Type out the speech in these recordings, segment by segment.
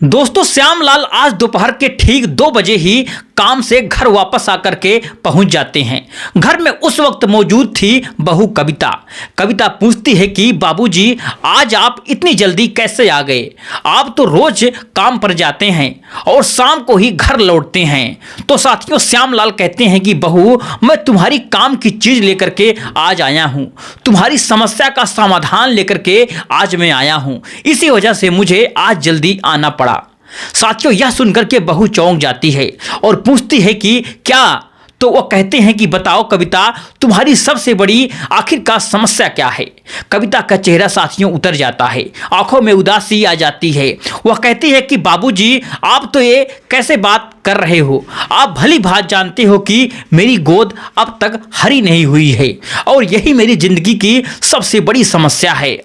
दोस्तों श्यामलाल आज दोपहर के ठीक 2 बजे ही काम से घर वापस आकर के पहुंच जाते हैं। घर में उस वक्त मौजूद थी बहू कविता। कविता पूछती है कि बाबूजी आज आप इतनी जल्दी कैसे आ गए? आप तो रोज काम पर जाते हैं और शाम को ही घर लौटते हैं। तो साथियों श्यामलाल कहते हैं कि बहू मैं तुम्हारी काम की चीज लेकर के आज आया हूं, तुम्हारी समस्या का समाधान लेकर के आज मैं आया हूं, इसी वजह से मुझे आज जल्दी आना पड़ा। साथियों यह सुनकर के बहू चौंक जाती है और पूछती है कि क्या? तो वो कहते हैं कि बताओ कविता तुम्हारी सबसे बड़ी आखिर का समस्या क्या है? कविता का चेहरा साथियों उतर जाता है, आंखों में उदासी आ जाती है। वह कहती है कि बाबूजी आप तो ये कैसे बात कर रहे हो? आप भली भांति जानते हो कि मेरी गोद अब तक हरी नहीं हुई है और यही मेरी जिंदगी की सबसे बड़ी समस्या है।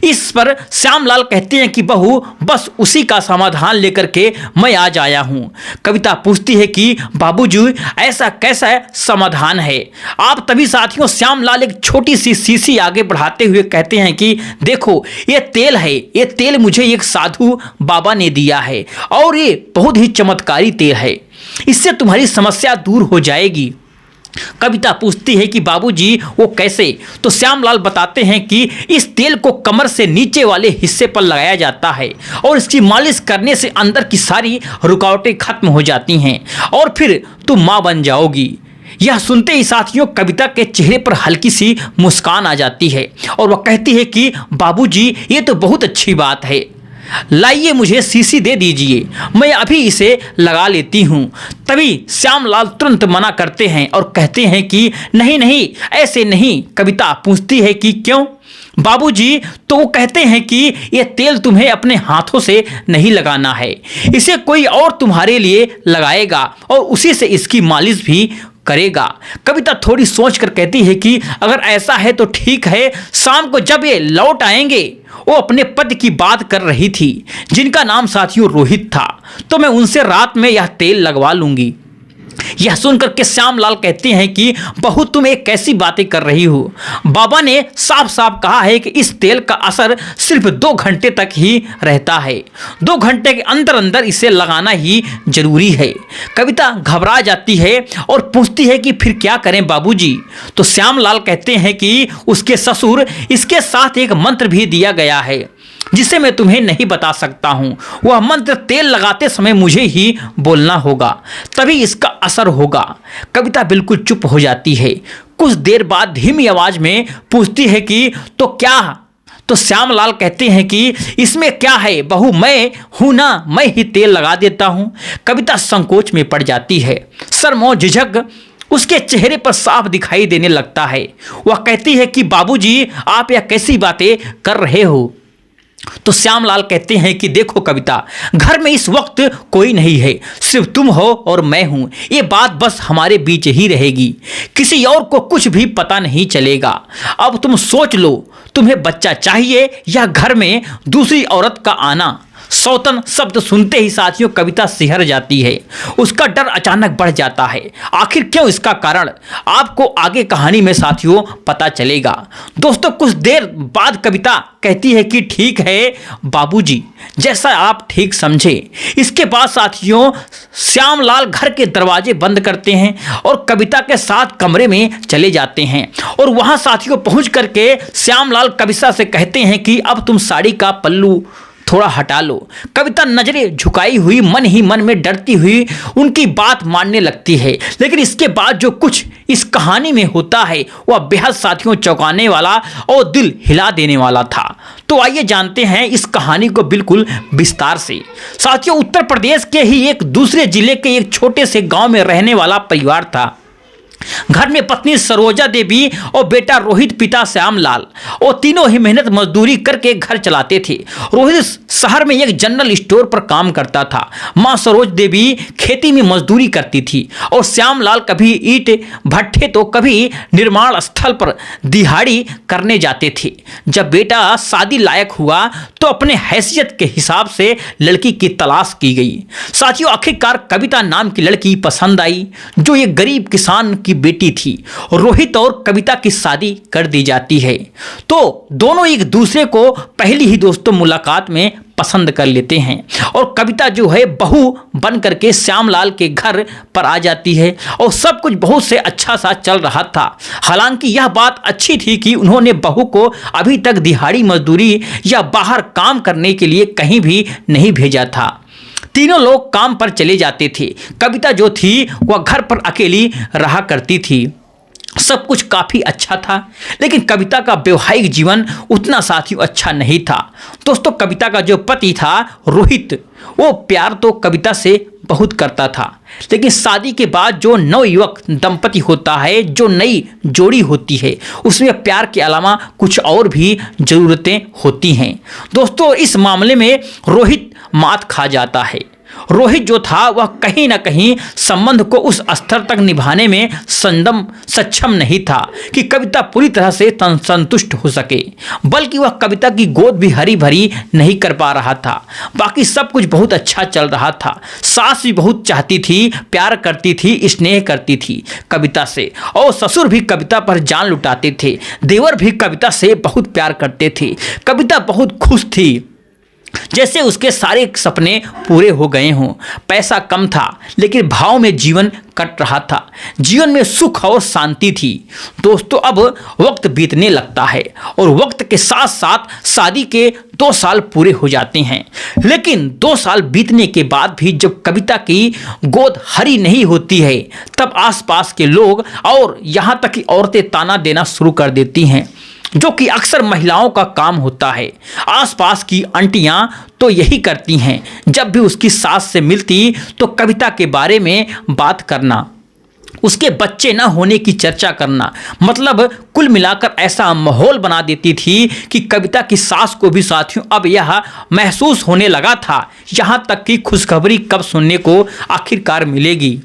इस पर श्यामलाल कहते हैं कि बहू बस उसी का समाधान लेकर के मैं आज आया हूं। कविता पूछती है कि बाबूजी ऐसा कैसा समाधान है? आप तभी साथियों श्यामलाल एक छोटी सी शीशी आगे बढ़ाते हुए कहते हैं कि देखो ये तेल है, ये तेल मुझे एक साधु बाबा ने दिया है और ये बहुत ही चमत्कारी तेल है, इससे तुम्हारी समस्या दूर हो जाएगी। कविता पूछती है कि बाबूजी वो कैसे? तो श्यामलाल बताते हैं कि इस तेल को कमर से नीचे वाले हिस्से पर लगाया जाता है और इसकी मालिश करने से अंदर की सारी रुकावटें खत्म हो जाती हैं और फिर तुम माँ बन जाओगी। यह सुनते ही साथियों कविता के चेहरे पर हल्की सी मुस्कान आ जाती है और वह कहती है कि बाबूजी ये तो बहुत अच्छी बात है, लाइए मुझे शीशी दे दीजिए, मैं अभी इसे लगा लेती हूँ। तभी श्यामलाल तुरंत मना करते हैं और कहते हैं कि नहीं नहीं ऐसे नहीं। कविता पूछती है कि क्यों बाबूजी? तो वो कहते हैं कि ये तेल तुम्हें अपने हाथों से नहीं लगाना है, इसे कोई और तुम्हारे लिए लगाएगा और उसी से इसकी मालिश भी करेगा। कविता थोड़ी सोच कर कहती है कि अगर ऐसा है तो ठीक है, शाम को जब ये लौट आएंगे, वो अपने पति की बात कर रही थी जिनका नाम साथियों रोहित था, तो मैं उनसे रात में यह तेल लगवा लूंगी। यह सुनकर के श्यामलाल कहते हैं कि बहू तुम एक कैसी बातें कर रही हो? बाबा ने साफ साफ कहा है कि इस तेल का असर सिर्फ 2 घंटे तक ही रहता है, 2 घंटे के अंदर अंदर इसे लगाना ही जरूरी है। कविता घबरा जाती है और पूछती है कि फिर क्या करें बाबूजी? तो श्यामलाल कहते हैं कि उसके ससुर इसके साथ एक मंत्र भी दिया गया है जिसे मैं तुम्हें नहीं बता सकता हूं। वह मंत्र तेल लगाते समय मुझे ही बोलना होगा, तभी इसका असर होगा। कविता बिल्कुल चुप हो जाती है। कुछ देर बाद धीमी आवाज में पूछती है कि तो क्या? तो श्यामलाल कहते हैं कि इसमें क्या है बहू, मैं हूं ना, मैं ही तेल लगा देता हूं। कविता संकोच में पड़ जाती है, शर्म झिझक उसके चेहरे पर साफ दिखाई देने लगता है। वह कहती है कि बाबूजी आप यह कैसी बातें कर रहे हो? तो श्यामलाल कहते हैं कि देखो कविता, घर में इस वक्त कोई नहीं है, सिर्फ तुम हो और मैं हूं। ये बात बस हमारे बीच ही रहेगी, किसी और को कुछ भी पता नहीं चलेगा। अब तुम सोच लो, तुम्हें बच्चा चाहिए या घर में दूसरी औरत का आना? सौतन शब्द सुनते ही साथियों कविता सिहर जाती है, उसका डर अचानक बढ़ जाता है। आखिर क्यों? इसका कारण आपको आगे कहानी में साथियों पता चलेगा। दोस्तों कुछ देर बाद कविता कहती है कि ठीक है बाबूजी, जैसा आप ठीक समझे। इसके बाद साथियों श्यामलाल घर के दरवाजे बंद करते हैं और कविता के साथ कमरे में चले जाते हैं और वहां साथियों पहुंच करके श्यामलाल कविता से कहते हैं कि अब तुम साड़ी का पल्लू थोड़ा हटा लो। कविता नजरें झुकाई हुई मन ही मन में डरती हुई उनकी बात मानने लगती है, लेकिन इसके बाद जो कुछ इस कहानी में होता है वह बेहद साथियों चौंकाने वाला और दिल हिला देने वाला था। तो आइए जानते हैं इस कहानी को बिल्कुल विस्तार से। साथियों उत्तर प्रदेश के ही एक दूसरे जिले के एक छोटे से गांव में रहने वाला परिवार था। घर में पत्नी सरोजा देवी और बेटा रोहित, पिता श्यामलाल, और तीनों ही मेहनत मजदूरी करके घर चलाते थे। रोहित शहर में एक जनरल स्टोर पर काम करता था, मां सरोज देवी खेती में मजदूरी करती थी और श्यामलाल कभी ईंट भट्ठे तो कभी निर्माण स्थल पर दिहाड़ी करने जाते थे। जब बेटा शादी लायक हुआ तो अपने हैसियत के हिसाब से लड़की की तलाश की गई। साथियों आखिरकार कविता नाम की लड़की पसंद आई जो एक गरीब किसान की बेटी थी। रोहित और कविता की शादी कर दी जाती है। तो दोनों एक दूसरे को पहली ही दोस्तों मुलाकात में पसंद कर लेते हैं और कविता जो है बहू बन करके श्यामलाल के घर पर आ जाती है और सब कुछ बहुत से अच्छा सा चल रहा था। हालांकि यह बात अच्छी थी कि उन्होंने बहू को अभी तक दिहाड़ी मजदूरी या बाहर काम करने के लिए कहीं भी नहीं भेजा था। तीनों लोग काम पर चले जाते थे। कविता जो थी वह घर पर अकेली रहा करती थी। सब कुछ काफ़ी अच्छा था, लेकिन कविता का वैवाहिक जीवन उतना साथियों अच्छा नहीं था। दोस्तों, कविता का जो पति था रोहित, वो प्यार तो कविता से बहुत करता था, लेकिन शादी के बाद जो नवयुवक दंपति होता है, जो नई जोड़ी होती है, उसमें प्यार के अलावा कुछ और भी ज़रूरतें होती हैं। दोस्तों, इस मामले में रोहित मात खा जाता है। रोहित जो था वह कहीं ना कहीं संबंध को उस स्तर तक निभाने में सक्षम नहीं था कि कविता पूरी तरह से संतुष्ट हो सके, बल्कि वह कविता की गोद भी हरी भरी नहीं कर पा रहा था। बाकी सब कुछ बहुत अच्छा चल रहा था। सास भी बहुत चाहती थी, प्यार करती थी, स्नेह करती थी कविता से, और ससुर भी कविता पर जान लुटाते थे। देवर भी कविता से बहुत प्यार करते थे। कविता बहुत खुश थी, जैसे उसके सारे सपने पूरे हो गए हों। पैसा कम था, लेकिन भाव में जीवन कट रहा था। जीवन में सुख और शांति थी। दोस्तों, अब वक्त बीतने लगता है और वक्त के साथ साथ शादी के 2 साल पूरे हो जाते हैं। लेकिन 2 साल बीतने के बाद भी जब कविता की गोद हरी नहीं होती है, तब आसपास के लोग और यहाँ तक कि औरतें ताना देना शुरू कर देती हैं, जो कि अक्सर महिलाओं का काम होता है। आसपास की आंटियां तो यही करती हैं, जब भी उसकी सास से मिलती तो कविता के बारे में बात करना, उसके बच्चे न होने की चर्चा करना, मतलब कुल मिलाकर ऐसा माहौल बना देती थी कि कविता की सास को भी साथियों अब यह महसूस होने लगा था, यहाँ तक कि खुशखबरी कब सुनने को आखिरकार मिलेगी।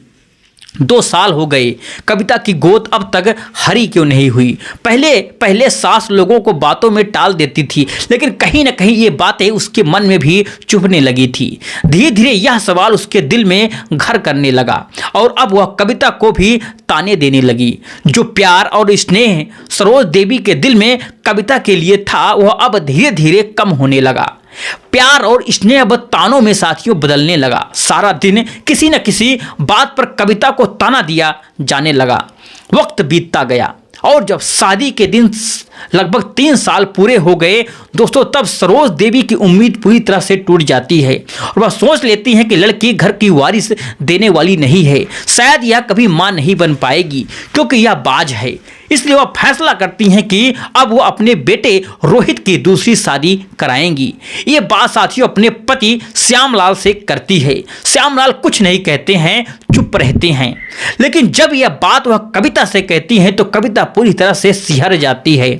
2 साल हो गए, कविता की गोद अब तक हरी क्यों नहीं हुई। पहले सास लोगों को बातों में टाल देती थी, लेकिन कहीं ना कहीं ये बातें उसके मन में भी चुभने लगी थी। धीरे धीरे यह सवाल उसके दिल में घर करने लगा और अब वह कविता को भी ताने देने लगी। जो प्यार और स्नेह सरोज देवी के दिल में कविता के लिए था, वह अब धीरे धीरे कम होने लगा। प्यार और स्नेह अब तानों में साथियों बदलने लगा। सारा दिन किसी न किसी बात पर कविता को ताना दिया जाने लगा। वक्त बीतता गया और जब शादी के दिन लगभग 3 साल पूरे हो गए दोस्तों, तब सरोज देवी की उम्मीद पूरी तरह से टूट जाती है और वह सोच लेती हैं कि लड़की घर की वारिस देने वाली नहीं है। शायद यह कभी मां नहीं बन पाएगी, क्योंकि यह बाज है। इसलिए वह फैसला करती हैं कि अब वो अपने बेटे रोहित की दूसरी शादी कराएंगी। ये बात साथियों अपने पति श्यामलाल से करती है। श्यामलाल कुछ नहीं कहते हैं, चुप रहते हैं, लेकिन जब यह बात वह कविता से कहती हैं तो कविता पूरी तरह से सिहर जाती है।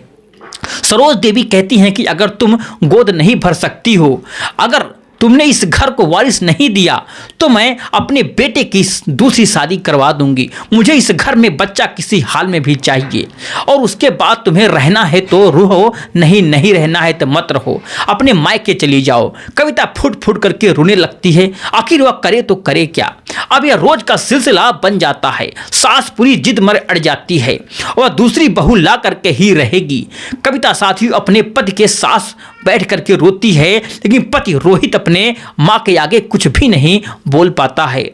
सरोज देवी कहती हैं कि अगर तुम गोद नहीं भर सकती हो, अगर तुमने इस घर को वारिस नहीं दिया, तो मैं अपने बेटे की दूसरी शादी करवा दूंगी। मुझे इस घर में बच्चा किसी हाल में भी चाहिए, और उसके बाद तुम्हें रहना है तो रहो, नहीं रहना है तो मत रहो, अपने मायके चली जाओ। कविता फुट फुट करके रोने लगती है। आखिर वह करे तो करे क्या। अब यह रोज का सिलसिला बन जाता है। सास पूरी जिद मर अड़ जाती है, वह दूसरी बहू ला करके ही रहेगी। कविता साथियों अपने पति के साथ बैठ करके रोती है, लेकिन पति रोहित अपने माँ के आगे कुछ भी नहीं बोल पाता है।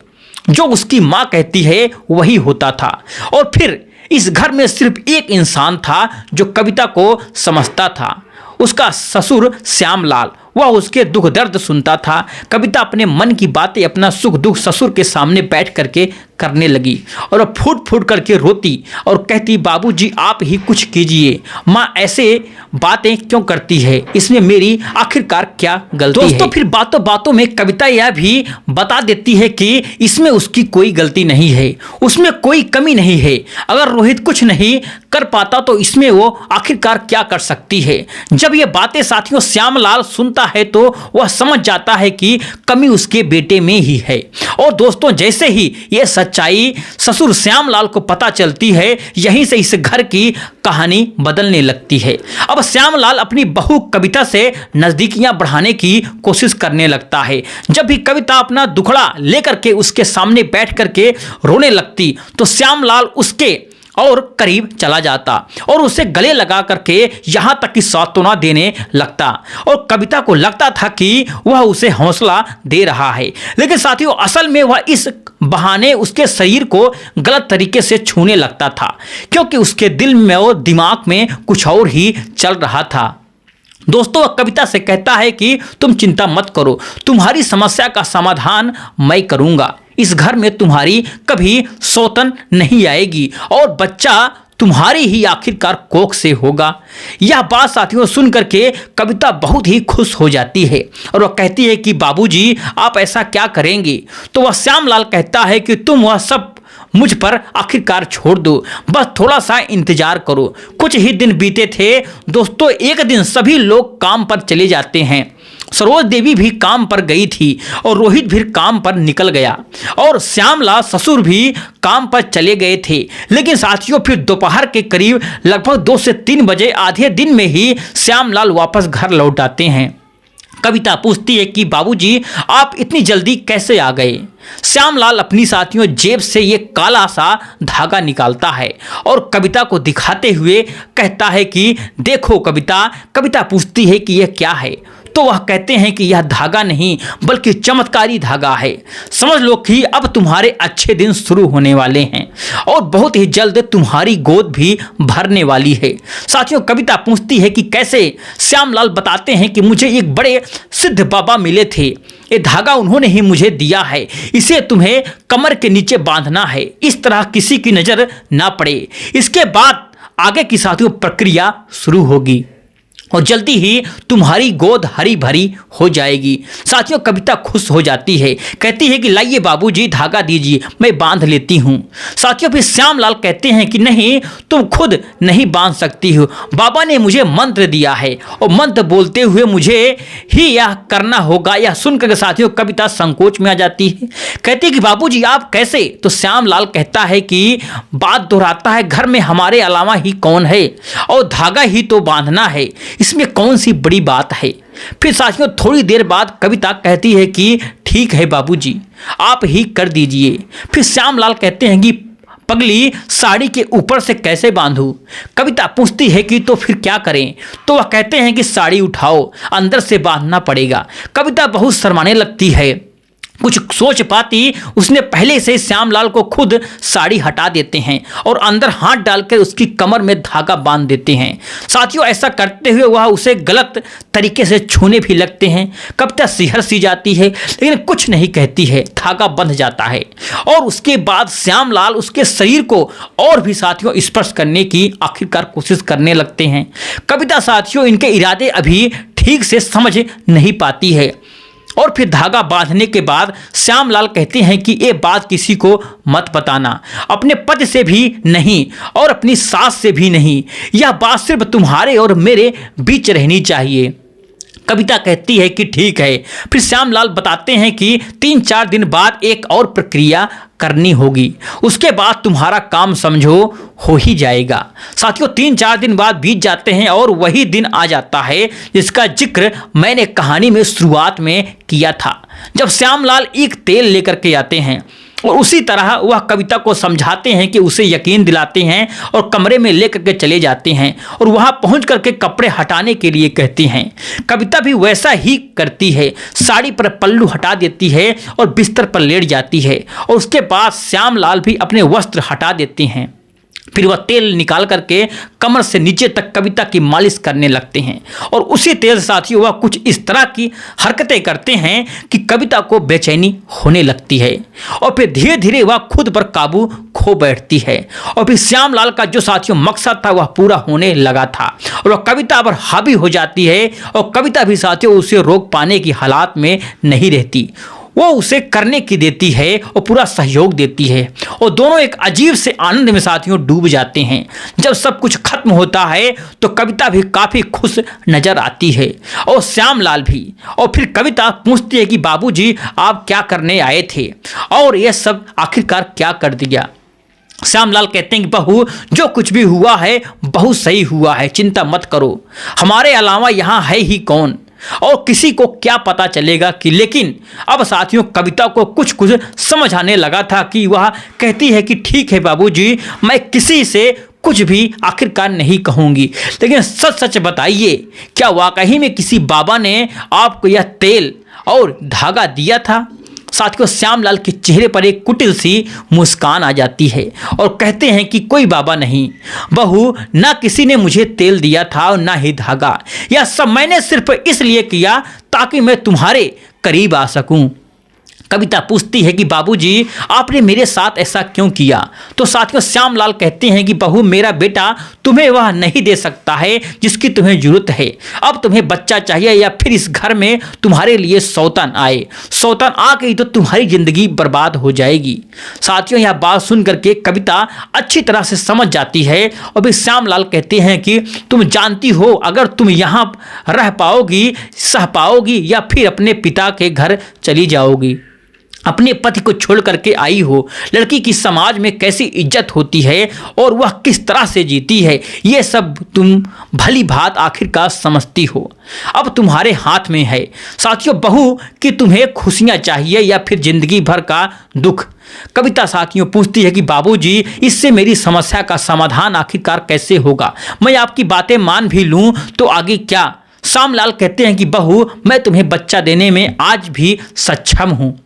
जो उसकी माँ कहती है वही होता था। और फिर इस घर में सिर्फ एक इंसान था जो कविता को समझता था, उसका ससुर श्यामलाल। वह उसके दुख दर्द सुनता था। कविता अपने मन की बातें, अपना सुख दुख ससुर के सामने बैठ करके करने लगी और वह फूट फूट करके रोती और कहती, बाबूजी आप ही कुछ कीजिए, माँ ऐसे बातें क्यों करती है, इसमें मेरी आखिरकार क्या गलती है। दोस्तों फिर बातों बातों में कविता यह भी बता देती है कि इसमें उसकी कोई गलती नहीं है, उसमें कोई कमी नहीं है। अगर रोहित कुछ नहीं कर पाता तो इसमें वो आखिरकार क्या कर सकती है। जब ये बातें साथियों श्यामलाल सुनता है तो वह समझ जाता है कि कमी उसके बेटे में ही है। और दोस्तों जैसे ही ये सच्चाई ससुर श्यामलाल को पता चलती है, यहीं से इस घर की कहानी बदलने लगती है। अब श्यामलाल अपनी बहू कविता से नजदीकियां बढ़ाने की कोशिश करने लगता है। जब भी कविता अपना दुखड़ा लेकर के उसके सामने बैठ करके रोने लगती तो श्यामलाल उसके और करीब चला जाता और उसे गले लगा करके यहाँ तक कि सांत्वना देने लगता और कविता को लगता था कि वह उसे हौसला दे रहा है। लेकिन साथियों असल में वह इस बहाने उसके शरीर को गलत तरीके से छूने लगता था, क्योंकि उसके दिल में और दिमाग में कुछ और ही चल रहा था। दोस्तों वह कविता से कहता है कि तुम चिंता मत करो, तुम्हारी समस्या का समाधान मैं करूंगा। इस घर में तुम्हारी कभी सौतन नहीं आएगी और बच्चा तुम्हारी ही आखिरकार कोख से होगा। यह बात साथियों सुन करके कविता बहुत ही खुश हो जाती है और वह कहती है कि बाबूजी आप ऐसा क्या करेंगे। तो वह श्यामलाल कहता है कि तुम वह सब मुझ पर आखिरकार छोड़ दो, बस थोड़ा सा इंतजार करो। कुछ ही दिन बीते थे दोस्तों। एक दिन सभी लोग काम पर चले जाते हैं। सरोज देवी भी काम पर गई थी और रोहित भी काम पर निकल गया और श्यामलाल ससुर भी काम पर चले गए थे। लेकिन साथियों फिर दोपहर के करीब लगभग 2 से 3 बजे आधे दिन में ही श्यामलाल वापस घर लौट आते हैं। कविता पूछती है कि बाबूजी आप इतनी जल्दी कैसे आ गए। श्यामलाल अपनी साथियों जेब से ये काला सा धागा निकालता है और कविता को दिखाते हुए कहता है कि देखो कविता। कविता पूछती है कि यह क्या है, तो वह कहते हैं कि यह धागा नहीं बल्कि चमत्कारी धागा है। समझ लो कि अब तुम्हारे अच्छे दिन शुरू होने वाले हैं और बहुत ही जल्द तुम्हारी गोद भी भरने वाली है। साथियों कविता पूछती है कि कैसे। श्यामलाल बताते हैं कि मुझे एक बड़े सिद्ध बाबा मिले थे, ये धागा उन्होंने ही मुझे दिया है, इसे तुम्हें कमर के नीचे बांधना है, इस तरह किसी की नज़र ना पड़े। इसके बाद आगे की साथियों प्रक्रिया शुरू होगी और जल्दी ही तुम्हारी गोद हरी भरी हो जाएगी। साथियों कविता खुश हो जाती है, कहती है कि लाइए बाबूजी धागा दीजिए, मैं बांध लेती हूँ। साथियों फिर श्यामलाल कहते हैं कि नहीं तुम खुद नहीं बांध सकती हो, बाबा ने मुझे मंत्र दिया है और मंत्र बोलते हुए मुझे ही यह करना होगा। यह सुनकर साथियों कविता संकोच में आ जाती है, कहती है कि बाबूजी आप कैसे। तो श्यामलाल कहता है कि बात दोहराता है घर में हमारे अलावा ही कौन है और धागा ही तो बांधना है, इसमें कौन सी बड़ी बात है। फिर साथियों थोड़ी देर बाद कविता कहती है कि ठीक है बाबूजी आप ही कर दीजिए। फिर श्यामलाल कहते हैं कि पगली साड़ी के ऊपर से कैसे बांधूं। कविता पूछती है कि तो फिर क्या करें। तो वह कहते हैं कि साड़ी उठाओ, अंदर से बांधना पड़ेगा। कविता बहुत शर्माने लगती है, कुछ सोच पाती उसने पहले से श्यामलाल को खुद साड़ी हटा देते हैं और अंदर हाथ डालकर उसकी कमर में धागा बांध देते हैं। साथियों ऐसा करते हुए वह उसे गलत तरीके से छूने भी लगते हैं। कविता सिहर सी जाती है लेकिन कुछ नहीं कहती है, धागा बंध जाता है और उसके बाद श्यामलाल उसके शरीर को और भी साथियों स्पर्श करने की आखिरकार कोशिश करने लगते हैं। कविता साथियों इनके इरादे अभी ठीक से समझ नहीं पाती है और फिर धागा बांधने के बाद श्यामलाल कहते हैं कि ये बात किसी को मत बताना, अपने पति से भी नहीं और अपनी सास से भी नहीं, यह बात सिर्फ तुम्हारे और मेरे बीच रहनी चाहिए। कविता कहती है कि ठीक है। फिर श्यामलाल बताते हैं कि 3-4 दिन बाद एक और प्रक्रिया करनी होगी, उसके बाद तुम्हारा काम समझो हो ही जाएगा। साथियों 3-4 दिन बाद बीत जाते हैं और वही दिन आ जाता है जिसका जिक्र मैंने कहानी में शुरुआत में किया था, जब श्यामलाल एक तेल लेकर के आते हैं और उसी तरह वह कविता को समझाते हैं कि उसे यकीन दिलाते हैं और कमरे में लेकर के चले जाते हैं और वहां पहुंच करके कपड़े हटाने के लिए कहती हैं। कविता भी वैसा ही करती है, साड़ी पर पल्लू हटा देती है और बिस्तर पर लेट जाती है और उसके बाद श्यामलाल भी अपने वस्त्र हटा देते हैं। फिर वह तेल निकाल करके कमर से नीचे तक कविता की मालिश करने लगते हैं और उसी तेल साथियों वह कुछ इस तरह की हरकतें करते हैं कि कविता को बेचैनी होने लगती है और फिर धीरे धीरे वह खुद पर काबू खो बैठती है और फिर श्यामलाल का जो साथियों मकसद था वह पूरा होने लगा था और वह कविता पर हावी हो जाती है और कविता भी साथियों उसे रोक पाने की हालात में नहीं रहती। वो उसे करने की देती है और पूरा सहयोग देती है और दोनों एक अजीब से आनंद में साथियों डूब जाते हैं। जब सब कुछ खत्म होता है तो कविता भी काफ़ी खुश नज़र आती है और श्यामलाल भी। और फिर कविता पूछती है कि बाबूजी आप क्या करने आए थे और यह सब आखिरकार क्या कर दिया। श्यामलाल कहते हैं कि बहू जो कुछ भी हुआ है बहुत सही हुआ है, चिंता मत करो, हमारे अलावा यहाँ है ही कौन। और किसी को क्या पता चलेगा कि। लेकिन अब साथियों कविता को कुछ कुछ समझ आने लगा था कि वह कहती है कि ठीक है बाबूजी, मैं किसी से कुछ भी आखिरकार नहीं कहूँगी। लेकिन सच सच बताइए, क्या वाकई में किसी बाबा ने आपको यह तेल और धागा दिया था? साथियों श्यामलाल के चेहरे पर एक कुटिल सी मुस्कान आ जाती है और कहते हैं कि कोई बाबा नहीं बहू, ना किसी ने मुझे तेल दिया था और ना ही धागा। यह सब मैंने सिर्फ इसलिए किया ताकि मैं तुम्हारे करीब आ सकूं। कविता पूछती है कि बाबूजी आपने मेरे साथ ऐसा क्यों किया? तो साथियों श्यामलाल कहते हैं कि बहू, मेरा बेटा तुम्हें वह नहीं दे सकता है जिसकी तुम्हें जरूरत है। अब तुम्हें बच्चा चाहिए या फिर इस घर में तुम्हारे लिए सौतन आए। सौतन आ गई तो तुम्हारी जिंदगी बर्बाद हो जाएगी। साथियों यह बात सुन करके कविता अच्छी तरह से समझ जाती है और फिर श्यामलाल कहते हैं कि तुम जानती हो, अगर तुम यहाँ रह पाओगी, सह पाओगी या फिर अपने पिता के घर चली जाओगी। अपने पति को छोड़ करके आई हो, लड़की की समाज में कैसी इज्जत होती है और वह किस तरह से जीती है, ये सब तुम भली भांति आखिरकार समझती हो। अब तुम्हारे हाथ में है साथियों बहू कि तुम्हें खुशियां चाहिए या फिर जिंदगी भर का दुख। कविता साथियों पूछती है कि बाबूजी इससे मेरी समस्या का समाधान आखिरकार कैसे होगा? मैं आपकी बातें मान भी लूं तो आगे क्या? श्यामलाल कहते हैं कि बहू, मैं तुम्हें बच्चा देने में आज भी सक्षम हूँ।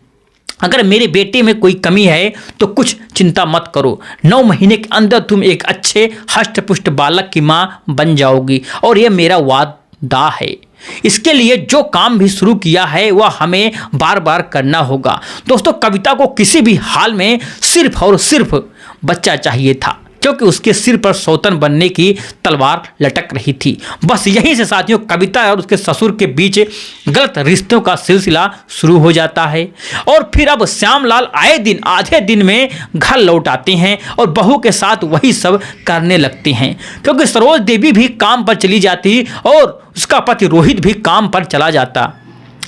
अगर मेरे बेटे में कोई कमी है तो कुछ चिंता मत करो। 9 महीने के अंदर तुम एक अच्छे हष्ट-पुष्ट बालक की माँ बन जाओगी और यह मेरा वादा है। इसके लिए जो काम भी शुरू किया है वह हमें बार बार करना होगा। दोस्तों कविता को किसी भी हाल में सिर्फ और सिर्फ बच्चा चाहिए था, क्योंकि उसके सिर पर सौतन बनने की तलवार लटक रही थी। बस यहीं से साथियों कविता और उसके ससुर के बीच गलत रिश्तों का सिलसिला शुरू हो जाता है। और फिर अब श्यामलाल आए दिन आधे दिन में घर लौट आते हैं और बहू के साथ वही सब करने लगते हैं, क्योंकि सरोज देवी भी काम पर चली जाती और उसका पति रोहित भी काम पर चला जाता।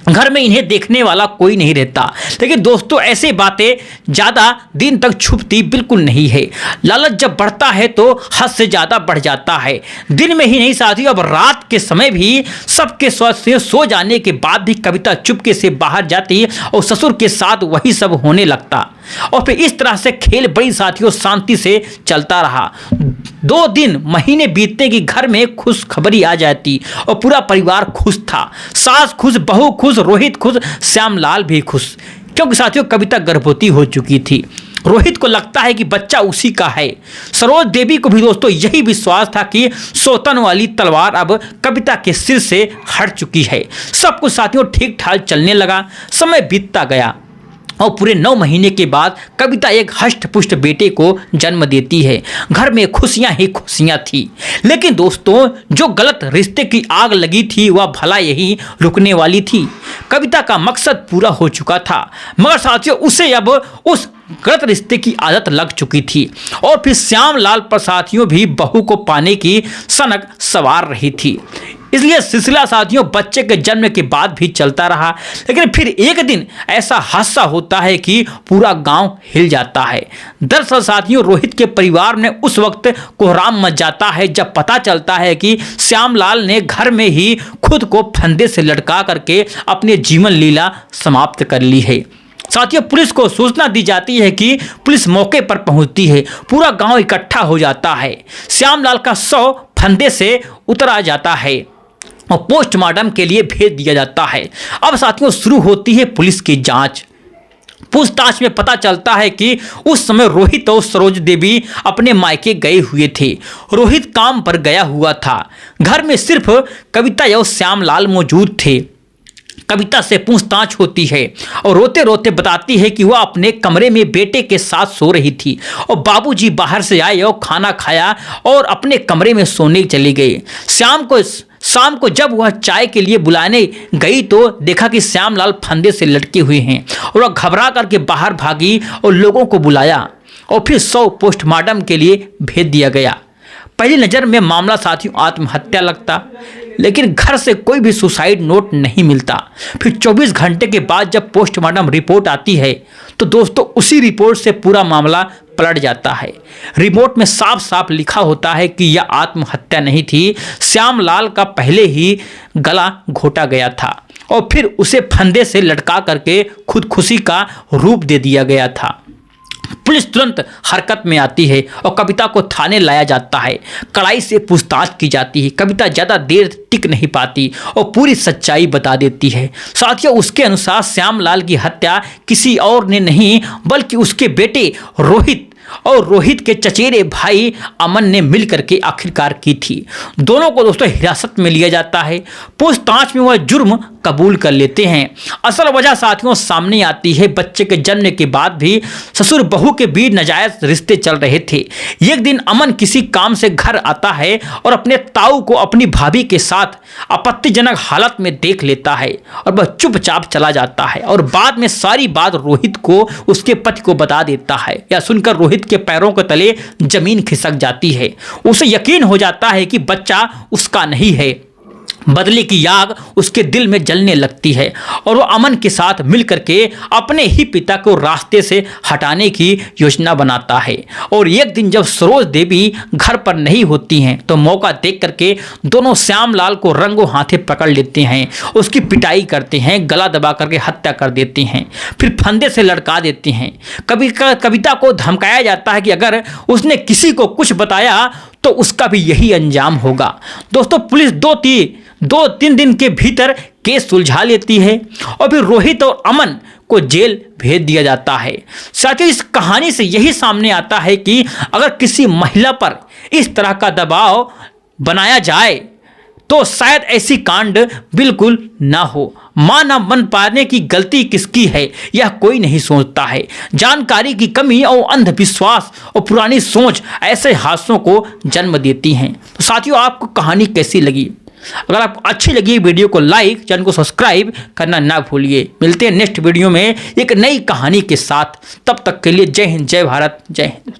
घर में इन्हें देखने वाला कोई नहीं रहता। लेकिन दोस्तों ऐसे बातें ज़्यादा दिन तक छुपती बिल्कुल नहीं है। लालच जब बढ़ता है तो हद से ज़्यादा बढ़ जाता है। दिन में ही नहीं साथियों, अब रात के समय भी सबके सो जाने के बाद भी कविता चुपके से बाहर जाती और ससुर के साथ वही सब होने लगता। और फिर इस तरह से खेल बड़ी साथियों शांति से चलता रहा। 2 दिन महीने बीतने की घर में खुश खबरी आ जाती और पूरा परिवार खुश था। सास खुश, बहू खुश, रोहित खुश, श्यामलाल भी खुश, क्योंकि साथियों कविता गर्भवती हो चुकी थी। रोहित को लगता है कि बच्चा उसी का है। सरोज देवी को भी दोस्तों यही विश्वास था कि सौतन वाली तलवार अब कविता के सिर से हट चुकी है। सब कुछ साथियों ठीक ठाक चलने लगा। समय बीतता गया और पूरे 9 महीने के बाद कविता एक हष्ट पुष्ट बेटे को जन्म देती है। घर में खुशियां ही खुशियां थी। लेकिन दोस्तों जो गलत रिश्ते की आग लगी थी वह भला यही रुकने वाली थी। कविता का मकसद पूरा हो चुका था, मगर साथियों उसे अब उस गलत रिश्ते की आदत लग चुकी थी। और फिर श्यामलाल पर साथियों भी बहू को पाने की सनक सवार रही थी। इसलिए सिलसिला साथियों बच्चे के जन्म के बाद भी चलता रहा। लेकिन फिर एक दिन ऐसा हादसा होता है कि पूरा गांव हिल जाता है। दरअसल साथियों रोहित के परिवार में उस वक्त कोहराम मच जाता है जब पता चलता है कि श्यामलाल ने घर में ही खुद को फंदे से लटका करके अपने जीवन लीला समाप्त कर ली है। साथियों पुलिस को सूचना दी जाती है कि पुलिस मौके पर पहुंचती है। पूरा गांव इकट्ठा हो जाता है। श्यामलाल का शव फंदे से उतरा जाता है और पोस्टमार्टम के लिए भेज दिया जाता है। अब साथियों शुरू होती है पुलिस की जांच। पूछताछ में पता चलता है कि उस समय रोहित और सरोज देवी अपने मायके गए हुए थे। रोहित काम पर गया हुआ था। घर में सिर्फ कविता और श्यामलाल मौजूद थे। कविता से पूछताछ होती है और रोते रोते बताती है कि वह अपने कमरे में बेटे के साथ सो रही थी और बाबूजी बाहर से आए और खाना खाया और अपने कमरे में सोने चले गए। शाम को जब वह चाय के लिए बुलाने गई तो देखा कि श्यामलाल फंदे से लटके हुए हैं और वह घबरा करके बाहर भागी और लोगों को बुलाया और फिर शव पोस्टमार्टम के लिए भेज दिया गया। पहली नज़र में मामला साथियों आत्महत्या लगता, लेकिन घर से कोई भी सुसाइड नोट नहीं मिलता। फिर 24 घंटे के बाद जब पोस्टमार्टम रिपोर्ट आती है तो दोस्तों उसी रिपोर्ट से पूरा मामला पलट जाता है। रिपोर्ट में साफ साफ लिखा होता है कि यह आत्महत्या नहीं थी, श्यामलाल का पहले ही गला घोटा गया था और फिर उसे फंदे से लटका करके खुदकुशी का रूप दे दिया गया था। पुलिस तुरंत हरकत में आती है और कविता को थाने लाया जाता है। कड़ाई से पूछताछ की जाती है। कविता ज़्यादा देर टिक नहीं पाती और पूरी सच्चाई बता देती है। साथियों, उसके अनुसार श्यामलाल की हत्या किसी और ने नहीं बल्कि उसके बेटे रोहित और रोहित के चचेरे भाई अमन ने मिलकर के आखिरकार की थी। दोनों को दोस्तों हिरासत में लिया जाता है। पूछताछ में वह जुर्म कबूल कर लेते हैं। असल वजह साथियों सामने आती है। बच्चे के जन्म के बाद भी ससुर बहू के बीच नाजायज रिश्ते चल रहे थे। एक दिन अमन किसी काम से घर आता है और अपने ताऊ को अपनी भाभी के साथ आपत्तिजनक हालत में देख लेता है और वह चुपचाप चला जाता है और बाद में सारी बात रोहित को उसके पति को बता देता है। यह सुनकर रोहित के पैरों के तले जमीन खिसक जाती है। उसे यकीन हो जाता है कि बच्चा उसका नहीं है। बदले की आग उसके दिल में जलने लगती है और वो अमन के साथ मिलकर के अपने ही पिता को रास्ते से हटाने की योजना बनाता है। और एक दिन जब सरोज देवी घर पर नहीं होती हैं तो मौका देख करके दोनों श्यामलाल को रंगों हाथे पकड़ लेते हैं, उसकी पिटाई करते हैं, गला दबा करके हत्या कर देते हैं, फिर फंदे से लटका देते हैं। कविता को धमकाया जाता है कि अगर उसने किसी को कुछ बताया तो उसका भी यही अंजाम होगा। दोस्तों पुलिस दो तीन दिन के भीतर केस सुलझा लेती है और फिर रोहित और अमन को जेल भेज दिया जाता है। साथ ही इस कहानी से यही सामने आता है कि अगर किसी महिला पर इस तरह का दबाव बनाया जाए तो शायद ऐसी कांड बिल्कुल ना हो। मां ना बन पाने की गलती किसकी है यह कोई नहीं सोचता है। जानकारी की कमी और अंधविश्वास और पुरानी सोच ऐसे हादसों को जन्म देती हैं। तो साथियों, आपको कहानी कैसी लगी? अगर आपको अच्छी लगी वीडियो को लाइक, चैनल को सब्सक्राइब करना ना भूलिए। मिलते हैं नेक्स्ट वीडियो में एक नई कहानी के साथ। तब तक के लिए जय हिंद, जय भारत, जय हिंद।